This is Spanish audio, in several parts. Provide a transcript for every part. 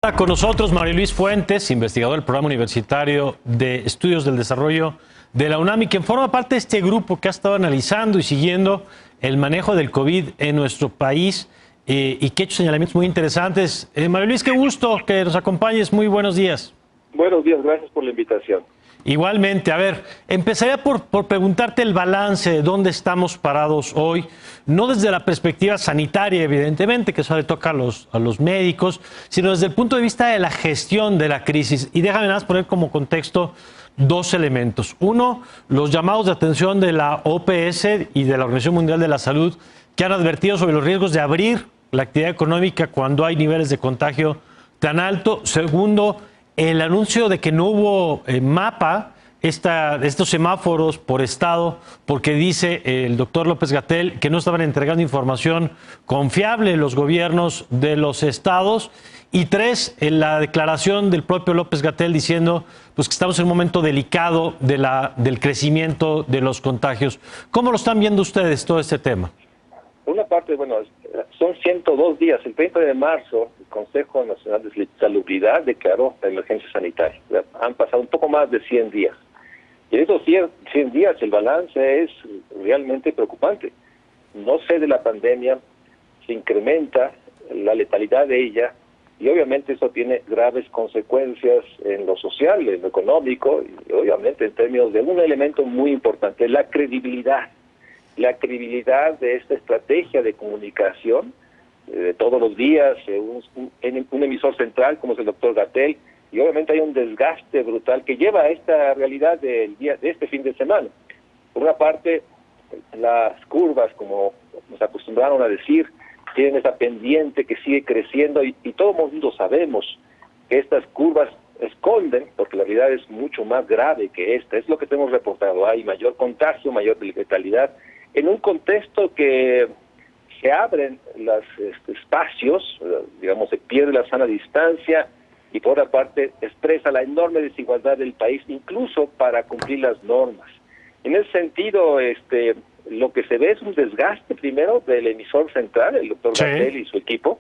Está con nosotros María Luis Fuentes, investigador del Programa Universitario de Estudios del Desarrollo de la UNAM y quien forma parte de este grupo que ha estado analizando y siguiendo el manejo del COVID en nuestro país y que ha hecho señalamientos muy interesantes. María Luis, qué gusto que nos acompañes. Muy buenos días. Buenos días, gracias por la invitación. Igualmente, a ver, empezaría por preguntarte el balance de dónde estamos parados hoy, no desde la perspectiva sanitaria, evidentemente, que eso le toca a los médicos, sino desde el punto de vista de la gestión de la crisis. Y déjame nada más poner como contexto dos elementos. Uno, los llamados de atención de la OPS y de la Organización Mundial de la Salud, que han advertido sobre los riesgos de abrir la actividad económica cuando hay niveles de contagio tan alto. Segundo, el anuncio de que no hubo mapa, estos semáforos por estado, porque dice el doctor López-Gatell que no estaban entregando información confiable los gobiernos de los estados. Y tres, la declaración del propio López-Gatell diciendo pues, que estamos en un momento delicado del crecimiento de los contagios. ¿Cómo lo están viendo ustedes todo este tema? Una parte, bueno, son 102 días. El 30 de marzo, el Consejo Nacional de Salubridad declaró la emergencia sanitaria. Han pasado un poco más de 100 días. Y en esos 100 días el balance es realmente preocupante. No sé de la pandemia, se incrementa la letalidad de ella y obviamente eso tiene graves consecuencias en lo social, en lo económico y obviamente en términos de un elemento muy importante, la credibilidad. La credibilidad de esta estrategia de comunicación de todos los días, un emisor central como es el doctor Gatell, y obviamente hay un desgaste brutal que lleva a esta realidad del día de este fin de semana. Por una parte, las curvas, como nos acostumbraron a decir, tienen esa pendiente que sigue creciendo y todo el mundo sabemos que estas curvas esconden, porque la realidad es mucho más grave que esta. Es lo que tenemos reportado. Hay mayor contagio, mayor letalidad, en un contexto que se abren los espacios, digamos, se pierde la sana distancia y por otra parte expresa la enorme desigualdad del país, incluso para cumplir las normas. En ese sentido, lo que se ve es un desgaste primero del emisor central, el doctor Gatell y su equipo.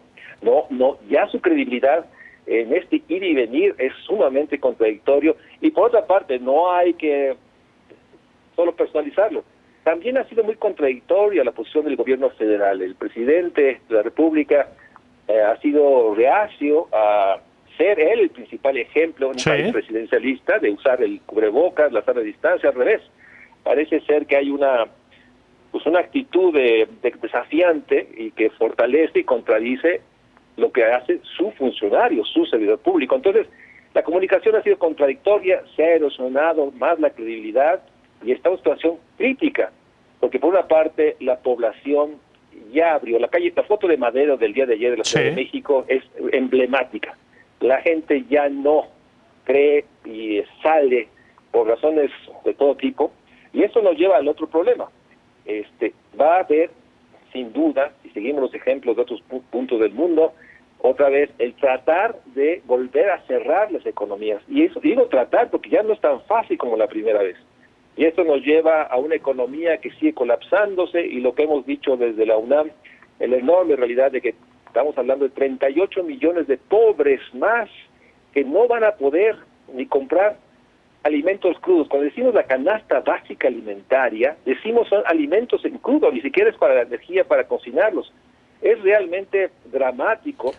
Ya su credibilidad en este ir y venir es sumamente contradictorio y por otra parte no hay que solo personalizarlo. También ha sido muy contradictoria la posición del gobierno federal. El presidente de la República ha sido reacio a ser él el principal ejemplo en un país presidencialista de usar el cubrebocas, la sana distancia, al revés. Parece ser que hay una actitud de desafiante y que fortalece y contradice lo que hace su funcionario, su servidor público. Entonces, la comunicación ha sido contradictoria, se ha erosionado más la credibilidad y está en una situación crítica, porque por una parte la población ya abrió la foto de Madero del día de ayer de la Ciudad de México es emblemática. La gente ya no cree y sale por razones de todo tipo, y eso nos lleva al otro problema. Va a haber, sin duda, si seguimos los ejemplos de otros puntos del mundo, otra vez el tratar de volver a cerrar las economías. Y eso digo tratar porque ya no es tan fácil como la primera vez. Y esto nos lleva a una economía que sigue colapsándose y lo que hemos dicho desde la UNAM, la enorme realidad de que estamos hablando de 38 millones de pobres más que no van a poder ni comprar alimentos crudos. Cuando decimos la canasta básica alimentaria, decimos son alimentos en crudo, ni siquiera es para la energía, para cocinarlos. Es realmente dramático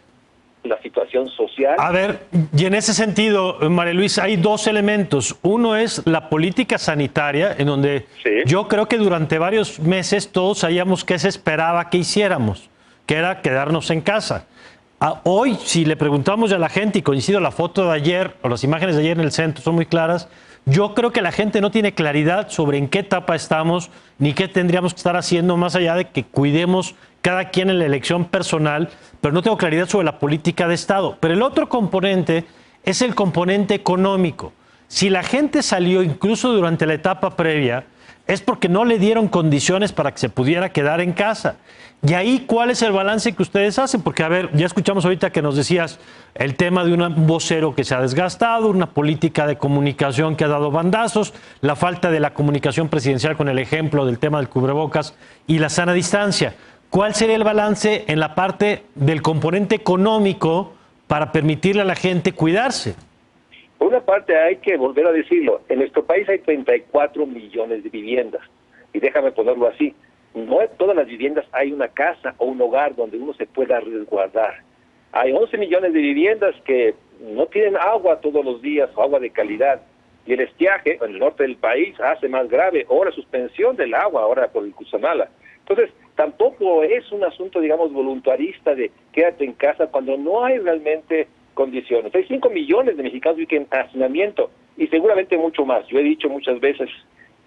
la situación social. A ver, y en ese sentido, María Luis, hay dos elementos. Uno es la política sanitaria, en donde yo creo que durante varios meses todos sabíamos qué se esperaba que hiciéramos, que era quedarnos en casa. Hoy, si le preguntamos a la gente, y coincido, la foto de ayer, o las imágenes de ayer en el centro son muy claras, yo creo que la gente no tiene claridad sobre en qué etapa estamos, ni qué tendríamos que estar haciendo, más allá de que cuidemos cada quien en la elección personal, pero no tengo claridad sobre la política de Estado. Pero el otro componente es el componente económico. Si la gente salió incluso durante la etapa previa, es porque no le dieron condiciones para que se pudiera quedar en casa. Y ahí, ¿cuál es el balance que ustedes hacen? Porque, a ver, ya escuchamos ahorita que nos decías el tema de un vocero que se ha desgastado, una política de comunicación que ha dado bandazos, la falta de la comunicación presidencial con el ejemplo del tema del cubrebocas y la sana distancia. ¿Cuál sería el balance en la parte del componente económico para permitirle a la gente cuidarse. Por una parte hay que volver a decirlo, en nuestro país hay 34 millones de viviendas, y déjame ponerlo así, no en todas las viviendas hay una casa o un hogar donde uno se pueda resguardar. Hay 11 millones de viviendas que no tienen agua todos los días o agua de calidad, y el estiaje en el norte del país hace más grave, o la suspensión del agua ahora por el Cutzamala. Entonces, tampoco es un asunto, digamos, voluntarista de quédate en casa cuando no hay realmente condiciones. Hay 5 millones de mexicanos que viven en hacinamiento y seguramente mucho más. Yo he dicho muchas veces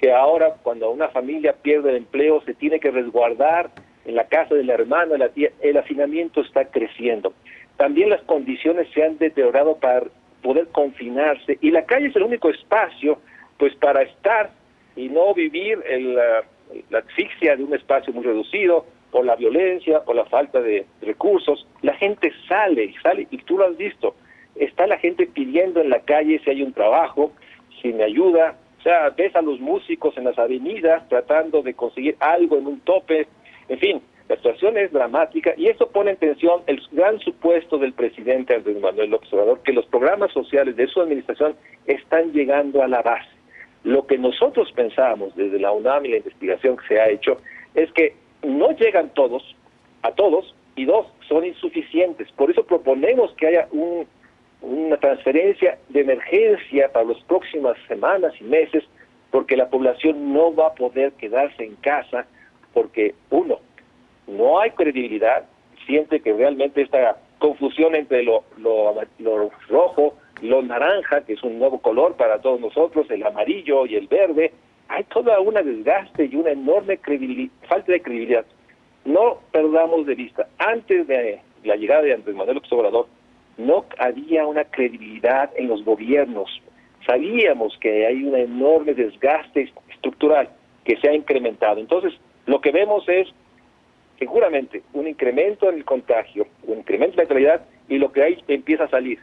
que ahora cuando una familia pierde el empleo se tiene que resguardar en la casa de la hermana, de la tía. El hacinamiento está creciendo. También las condiciones se han deteriorado para poder confinarse y la calle es el único espacio pues para estar y no vivir la asfixia de un espacio muy reducido por la violencia, por la falta de recursos. La gente sale, y tú lo has visto, está la gente pidiendo en la calle si hay un trabajo, si me ayuda. O sea, ves a los músicos en las avenidas tratando de conseguir algo en un tope. En fin, la situación es dramática y eso pone en tensión el gran supuesto del presidente Andrés Manuel López Obrador, que los programas sociales de su administración están llegando a la base. Lo que nosotros pensamos desde la UNAM y la investigación que se ha hecho es que no llegan a todos, y dos, son insuficientes. Por eso proponemos que haya una transferencia de emergencia para las próximas semanas y meses, porque la población no va a poder quedarse en casa, porque uno, no hay credibilidad, siente que realmente esta confusión entre lo rojo, lo naranja, que es un nuevo color para todos nosotros, el amarillo y el verde, hay toda una desgaste y una enorme falta de credibilidad. No perdamos de vista, antes de la llegada de Andrés Manuel López Obrador, no había una credibilidad en los gobiernos. Sabíamos que hay un enorme desgaste estructural que se ha incrementado. Entonces, lo que vemos es seguramente un incremento en el contagio, un incremento en la letalidad, y lo que hay empieza a salir,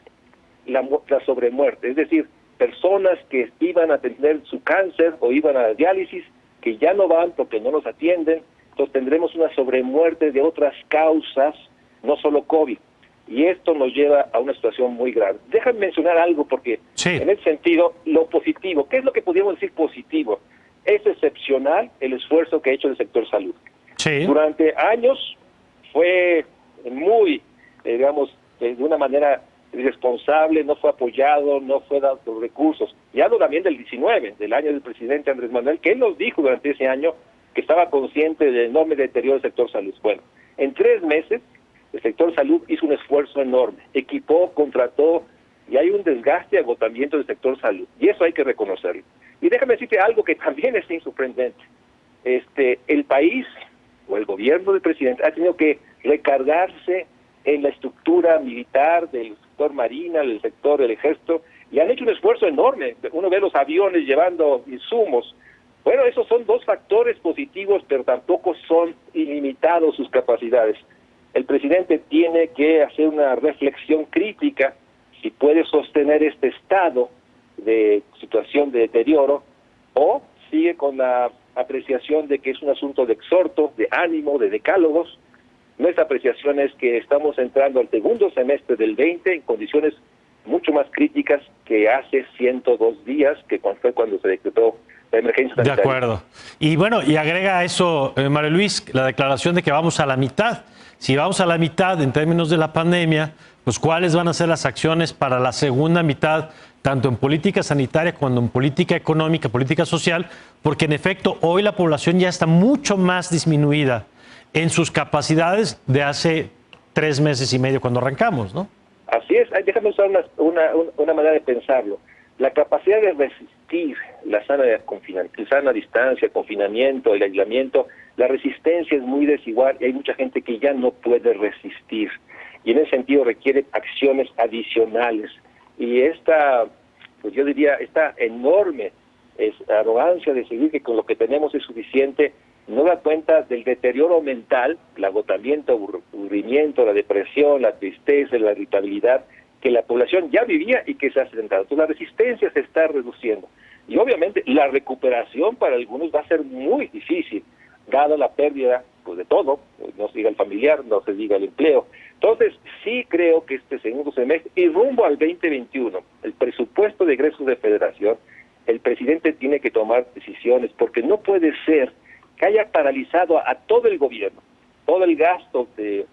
la sobremuerte, es decir, personas que iban a tener su cáncer o iban a la diálisis, que ya no van porque no los atienden. Entonces tendremos una sobremuerte de otras causas, no solo COVID, y esto nos lleva a una situación muy grave. Déjame mencionar algo porque en ese sentido, lo positivo, ¿qué es lo que podríamos decir positivo? Es excepcional el esfuerzo que ha hecho el sector salud. Sí. Durante años fue muy, digamos, de una manera irresponsable, no fue apoyado, no fue dado los recursos. Y hablo también del 19, del año del presidente Andrés Manuel, que él nos dijo durante ese año que estaba consciente del enorme deterioro del sector salud. Bueno, en 3 meses el sector salud hizo un esfuerzo enorme, equipó, contrató, y hay un desgaste y agotamiento del sector salud, y eso hay que reconocerlo. Y déjame decirte algo que también es sorprendente. El país o el gobierno del presidente ha tenido que recargarse en la estructura militar del sector marina, del sector del ejército, y han hecho un esfuerzo enorme. Uno ve los aviones llevando insumos. Bueno, esos son 2 factores positivos, pero tampoco son ilimitados sus capacidades. El presidente tiene que hacer una reflexión crítica si puede sostener este estado de situación de deterioro o sigue con la apreciación de que es un asunto de exhorto, de ánimo, de decálogos. Nuestra apreciación es que estamos entrando al segundo semestre del 20 en condiciones mucho más críticas que hace 102 días, que fue cuando se decretó la emergencia sanitaria. De acuerdo. Y bueno, y agrega a eso, María Luis, la declaración de que vamos a la mitad. Si vamos a la mitad en términos de la pandemia, pues ¿cuáles van a ser las acciones para la segunda mitad, tanto en política sanitaria como en política económica, política social? Porque en efecto, hoy la población ya está mucho más disminuida en sus capacidades de hace 3 meses y medio cuando arrancamos, ¿no? Así es. Déjame usar una manera de pensarlo. La capacidad de resistir la sana distancia, el confinamiento, el aislamiento, la resistencia es muy desigual y hay mucha gente que ya no puede resistir. Y en ese sentido requiere acciones adicionales. Y pues yo diría, esta enorme arrogancia de seguir que con lo que tenemos es suficiente, no da cuenta del deterioro mental, el agotamiento, aburrimiento, la depresión, la tristeza, la irritabilidad, que la población ya vivía y que se ha sentado. Entonces la resistencia se está reduciendo. Y obviamente la recuperación para algunos va a ser muy difícil, dada la pérdida pues de todo, no se diga el familiar, no se diga el empleo. Entonces, sí creo que este segundo semestre y rumbo al 2021, el presupuesto de egresos de federación, el presidente tiene que tomar decisiones, porque no puede ser que haya paralizado a todo el gobierno, todo el gasto de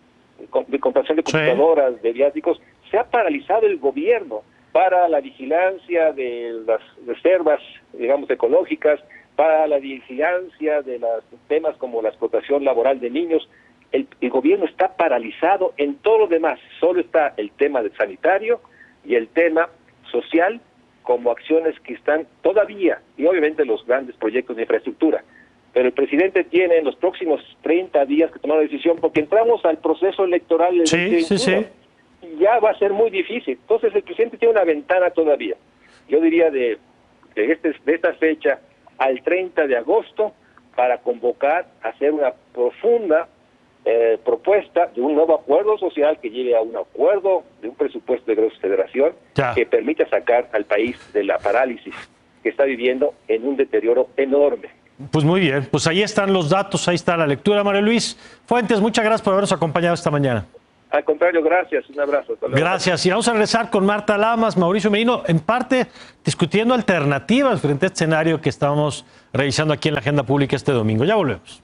compración de computadoras, de viáticos, se ha paralizado el gobierno para la vigilancia de las reservas, digamos, ecológicas, para la vigilancia de los temas como la explotación laboral de niños. El gobierno está paralizado en todo lo demás, solo está el tema del sanitario y el tema social como acciones que están todavía, y obviamente los grandes proyectos de infraestructura. Pero el presidente tiene en los próximos 30 días que tomar una decisión, porque entramos al proceso electoral del 2021, y ya va a ser muy difícil. Entonces el presidente tiene una ventana todavía. Yo diría de esta fecha al 30 de agosto para convocar a hacer una profunda propuesta de un nuevo acuerdo social que lleve a un acuerdo de un presupuesto de egresos federación que permita sacar al país de la parálisis que está viviendo en un deterioro enorme. Pues muy bien, pues ahí están los datos, ahí está la lectura. María Luis Fuentes, muchas gracias por habernos acompañado esta mañana. Al contrario, gracias, un abrazo. Gracias, y vamos a regresar con Marta Lamas, Mauricio Merino, en parte discutiendo alternativas frente a este escenario que estamos revisando aquí en la agenda pública este domingo. Ya volvemos.